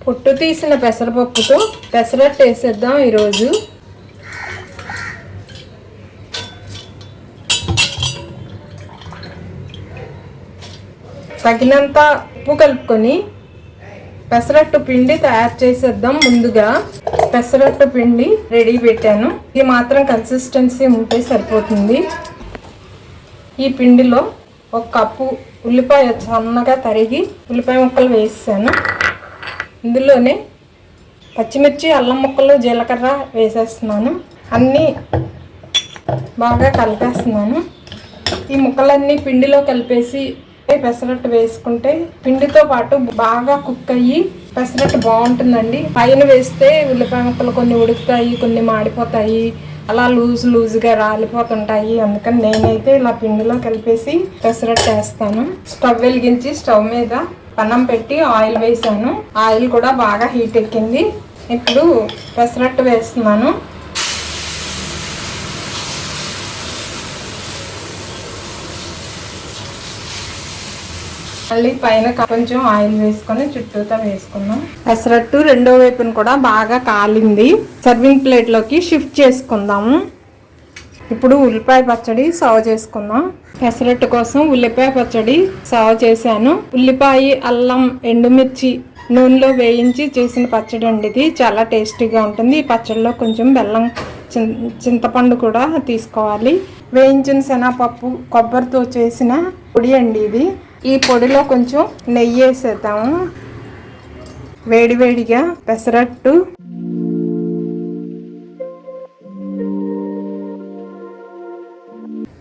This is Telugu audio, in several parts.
పొట్టు తీసిన పెసరపప్పుతో పెసరట్టు వేసేద్దాం ఈరోజు. తగినంత ఉప్పు కలుపుకొని పెసరట్టు పిండి తయారు చేసేద్దాం. ముందుగా పెసరట్టు పిండి రెడీ పెట్టాను. ఇది మాత్రం కన్సిస్టెన్సీ ఉంటే సరిపోతుంది. ఈ పిండిలో 1 కప్పు ఉల్లిపాయ సన్నగా తరిగి ఉల్లిపాయ ముక్కలు వేసాను. ఇందులోనే పచ్చిమిర్చి, అల్లం ముక్కలు, జీలకర్ర వేసేస్తున్నాను. అన్నీ బాగా కలిపేస్తున్నాను. ఈ ముక్కలన్నీ పిండిలో కలిపేసి పెసరట్టు వేసుకుంటే పిండితో పాటు బాగా కుక్ అయ్యి పెసరట్టు బాగుంటుందండి. పైన వేస్తే ఉల్లిపాయ ముక్కలు కొన్ని ఉడుకుతాయి, కొన్ని మాడిపోతాయి, అలా లూజ్గా రాలిపోతుంటాయి. అందుకని నేనైతే ఇలా పిండిలో కలిపేసి పెసరట్టు వేస్తాను. స్టవ్ వెలిగించి స్టవ్ మీద పన్నం పెట్టి ఆయిల్ వేసాను. ఆయిల్ కూడా బాగా హీట్ ఎక్కింది. ఇప్పుడు పెసరట్టు వేస్తున్నాను. మళ్ళీ పైన కొంచెం ఆయిల్ వేసుకొని చుట్టూతా వేసుకున్నాం. పెసరట్టు రెండో వైపున కూడా బాగా కాలింది. సర్వింగ్ ప్లేట్లోకి షిఫ్ట్ చేసుకుందాము. ఇప్పుడు ఉల్లిపాయ పచ్చడి సర్వ్ చేసుకుందాం. పెసరట్టు కోసం ఉల్లిపాయ పచ్చడి సర్వ్ చేశాను. ఉల్లిపాయ, అల్లం, ఎండుమిర్చి నూనెలో వేయించి చేసిన పచ్చడి అండి. ఇది చాలా టేస్టీగా ఉంటుంది. ఈ పచ్చడిలో కొంచెం బెల్లం, చింతపండు కూడా తీసుకోవాలి. వేయించిన శనగపప్పు, కొబ్బరితో చేసిన పొడి అండి ఇది. ఈ పొడిలో కొంచెం నెయ్యి వేసేద్దాము. వేడివేడిగా పెసరట్టు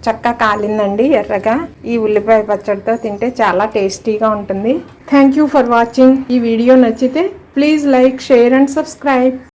చక్కగా కాలిందండి ఎర్రగా. ఈ ఉల్లిపాయ పచ్చడితో తింటే చాలా టేస్టీగా ఉంటుంది. Thank you for watching. ఈ వీడియో నచ్చితే please like, share and subscribe.